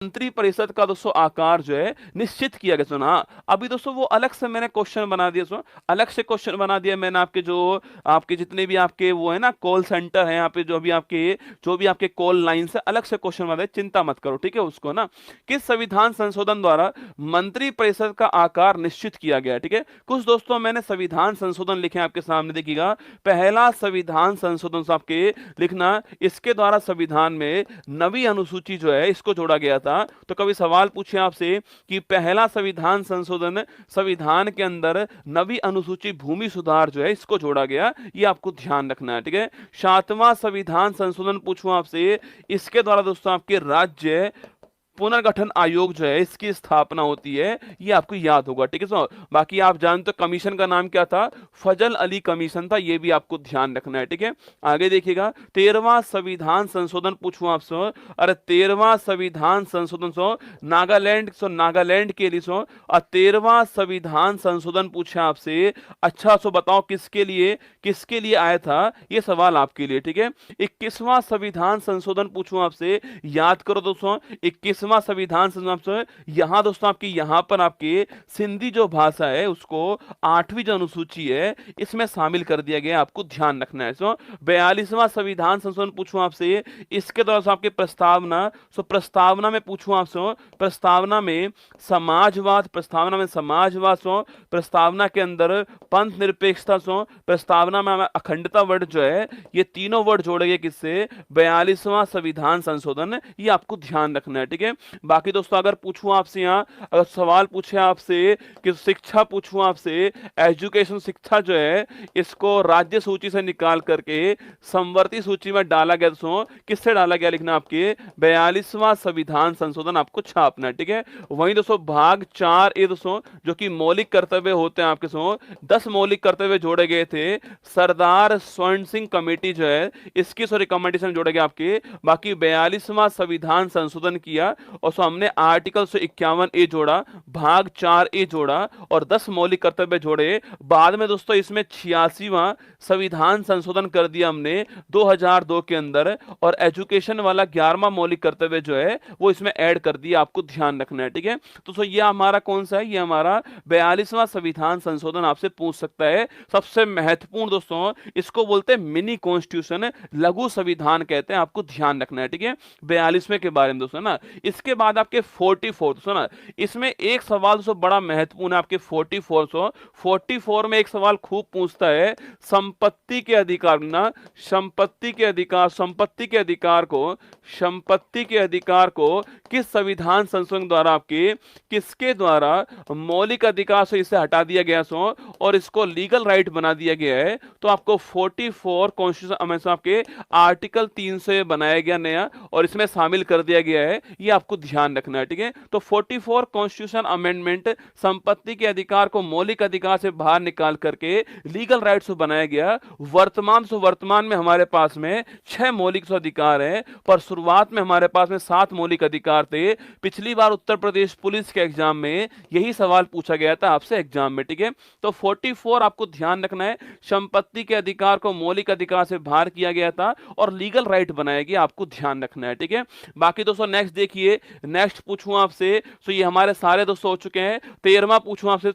मंत्री परिषद का दोस्तों आकार जो है निश्चित किया गया। सुना, अभी दोस्तों वो अलग से मैंने क्वेश्चन बना दिया, सुनो अलग से क्वेश्चन बना दिया मैंने, आपके जो आपके जितने भी आपके वो है ना कॉल सेंटर है यहाँ पे, जो भी आपके कॉल लाइन से अलग से क्वेश्चन बना दिया, चिंता मत करो ठीक है उसको ना। किस संविधान संशोधन द्वारा मंत्री परिषद का आकार निश्चित किया गया, ठीक है। कुछ दोस्तों मैंने संविधान संशोधन लिखे हैं आपके सामने, देखिएगा। पहला संविधान संशोधन से आपके लिखना, इसके द्वारा संविधान में नवी अनुसूची जो है इसको जोड़ा गया था। तो कभी सवाल पूछे आपसे कि पहला संविधान संशोधन, संविधान के अंदर नवी अनुसूची भूमि सुधार जो है इसको जोड़ा गया, ये आपको ध्यान रखना है, ठीक है। सातवां संविधान संशोधन पूछूं आपसे, इसके द्वारा दोस्तों आपके राज्य पुनर्गठन आयोग जो है इसकी स्थापना होती है, ये आपको याद होगा, ठीक है। सो बाकी आप जानते हो कमीशन का नाम क्या था, फजल अली कमीशन था, ये भी आपको ध्यान रखना है, ठीक है। आगे देखिएगा, 13वां संविधान संशोधन पूछूं आपसे, अरे 13वां संविधान संशोधन नागालैंड के लिए 13वां संविधान संशोधन पूछे आपसे, अच्छा सो बताओ किसके लिए आया था, ये सवाल आपके लिए, ठीक है। 21वां संविधान संशोधन पूछूं आपसे, याद करो दोस्तों 21वां संविधान संशोधन, यहां दोस्तों आपकी यहां पर आपके सिंधी जो भाषा है उसको 8वीं जो अनुसूची है इसमें शामिल कर दिया गया, आपको ध्यान रखना है। 42वां संविधान संशोधन पूछूं आपसे, इसके द्वारा आपके प्रस्तावना, प्रस्तावना में पूछूं आपसे, प्रस्तावना में समाजवाद, प्रस्तावना के अंदर पंथ निरपेक्षता, प्रस्तावना में अखंडता वर्ड जो है, ये तीनों वर्ड जोड़े गए किससे, 42वां संविधान संशोधन, ये आपको ध्यान रखना है, ठीक है। बाकी दोस्तों अगर पूछूं आपसे यहाँ, अगर सवाल पूछे आपसे कि शिक्षा पूछूं आपसे, एजुकेशन शिक्षा जो है इसको राज्य सूची से निकाल करके संवर्ती सूची में डाला गया, दोस्तों किससे डाला गया लिखना, आपके 42वां संविधान संशोधन आपको छापना है, ठीक है। वहीं दोस्तों भाग 4 दोस्तों जो कि मौलिक कर्तव्य होते हैं आपके 10 मौलिक कर्तव्य जोड़े गए थे, सरदार स्वर्ण सिंह कमेटी जो है इसकी रिकमेंडेशन जोड़े गए आपके। बाकी 42वां संविधान संशोधन किया और हमने आर्टिकल 151A जोड़ा, भाग 4A जोड़ा और 10 मौलिक कर्तव्य जोड़े। बाद में दोस्तों इसमें 86वां संविधान संशोधन कर दिया हमने 2002 के अंदर, और एजुकेशन वाला 11वां मौलिक कर्तव्य जो है वो इसमें ऐड कर दिया, आपको ध्यान रखना है, ठीक है। तो ये हमारा कौन सा है, ये हमारा 42वां संविधान संशोधन आपसे पूछ सकता है। सबसे महत्वपूर्ण दोस्तों इसको बोलते हैं मिनी कॉन्स्टिट्यूशन, लघु संविधान कहते हैं, आपको ध्यान रखना है, ठीक है। 42वें के बारे में दोस्तों ना। इसके बाद आपके 44 दोस्तों ना, इसमें एक सवाल दोस्तों बड़ा महत्वपूर्ण है आपके 44 में एक सवाल खूब पूछता है, संपत्ति के अधिकार ना, संपत्ति के अधिकार को किस संविधान संशोधन द्वारा आपके, किसके द्वारा मौलिक अधिकार से इसे हटा दिया गया और इसको लीगल राइट बना दिया गया है। तो आपको 44 कॉन्स्टिट्यूशन आपके आर्टिकल 3 से बनाया गया नया और इसमें शामिल कर दिया गया है, ये आपको ध्यान रखना है, ठीक है। तो 44 कॉन्स्टिट्यूशन अमेंडमेंट संपत्ति के अधिकार को मौलिक अधिकार से बाहर निकाल करके लीगल राइट्स बनाया गया। वर्तमान में हमारे पास में 6 मौलिक अधिकार है, पर शुरुआत में हमारे पास में 7 मौलिक अधिकार थे। पिछली बार उत्तर प्रदेश पुलिस के एग्जाम में यही सवाल पूछा गया था आपसे एग्जाम में, ठीक है। तो 44 आपको ध्यान रखना है, संपत्ति के अधिकार को मौलिक अधिकार से बाहर किया गया था और लीगल राइट बनाया गया, आपको ध्यान रखना है, ठीक है। बाकी दोस्तों नेक्स्ट देखिए, नेक्स्ट पूछूं आपसे, तो ये हमारे सारे दोस्तों हो चुके हैं। 13वां पूछूं आपसे,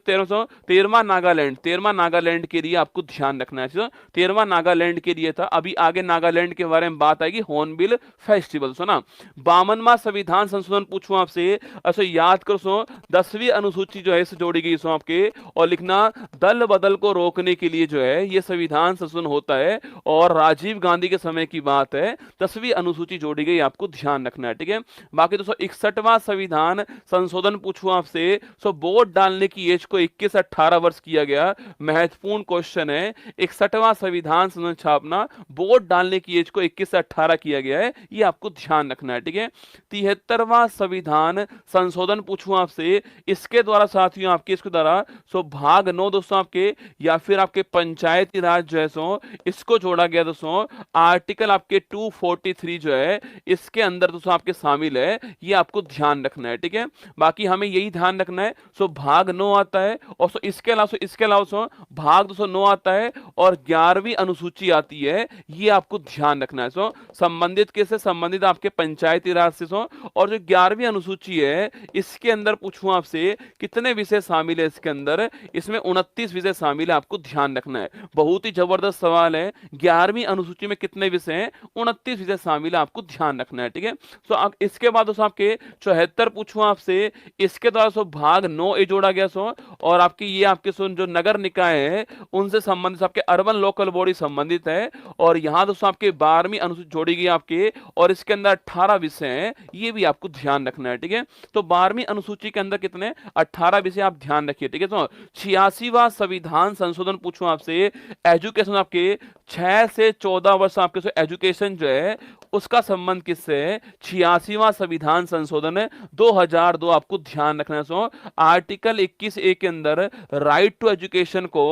13वां नागालैंड के लिए आपको ध्यान रखना है, 13वां नागालैंड के लिए था। अभी आगे नागालैंड के बारे में बात आएगी, हॉर्नबिल फेस्टिवल, सुना। 52वां संविधान संशोधन पूछूं आपसे, अच्छा याद करो 10वीं अनुसूची जो है इसे जोड़ी गई आपके, और लिखना दल बदल को रोकने के लिए जो है ये संविधान संशोधन होता है, और राजीव गांधी के समय की बात है, 10वीं अनुसूची जोड़ी गई, आपको ध्यान रखना है, ठीक है। बाकी दोस्तों 61वां संविधान संशोधन पूछूं आपसे, वोट डालने की एज को 21 से 18 वर्ष किया गया, महत्वपूर्ण क्वेश्चन है। 61वां संविधान संशोधन छापना, वोट डालने की एज को 21 से 18 किया गया है, ये आपको ध्यान रखना है, ठीक है। 73वां संविधान संशोधन पूछूं आपसे, इसके द्वारा साथियों आपके इसके द्वारा भाग 9 दोस्तों आपके, या फिर आपके पंचायती राज जो है इसको जोड़ा गया दोस्तों। आर्टिकल आपके 243 जो है इसके अंदर दोस्तों आपके शामिल है, ये आपको ध्यान रखना है, ठीक है। बाकी हमें यही ध्यान रखना है, सो भाग 9 आता है, और सो इसके अलावा सो भाग 209 आता है, और 11वीं अनुसूची आती है, ये आपको ध्यान रखना है। सो संबंधित किससे संबंधित, आपके पंचायती राज से। सो और जो 11वीं अनुसूची है, इसके अंदर पूछूं आपसे कितने विषय शामिल है इसके अंदर, इसमें 29 विषय शामिल है, आपको ध्यान रखना है। बहुत ही जबरदस्त सवाल है, 11वीं अनुसूची में कितने विषय हैं, 29 विषय शामिल है, आपको ध्यान रखना है, ठीक है। सो आप इसके बाद दोस्तों आपके 74 पूछूं आपसे, इसके द्वारा सो भाग 9 ए जोड़ा गया। सो और आपकी ये आपके सो जो नगर निकाय है उनसे संबंधित आपके अर्बन लोकल बॉडी संबंधित है, और यहाँ दोस्तों आपके 12वीं अनुसूची जोड़ी गई आपके, और इसके अंदर 18 विषय हैं, ये भी आपको ध्यान रखना है, ठीक है। तो 12वीं अनुसूची के अंदर कितने 18 विषय, आप ध्यान रखिए, ठीक है। तो 86वां संविधान संशोधन पूछूं आपसे, एजुकेशन आपके 6 से 14 वर्ष आपके एजुकेशन जो है उसका संबंध किससे है, 86वां संविधान संशोधन है 2002, आपको ध्यान रखना है। सो आर्टिकल 21 ए के अंदर राइट टू एजुकेशन को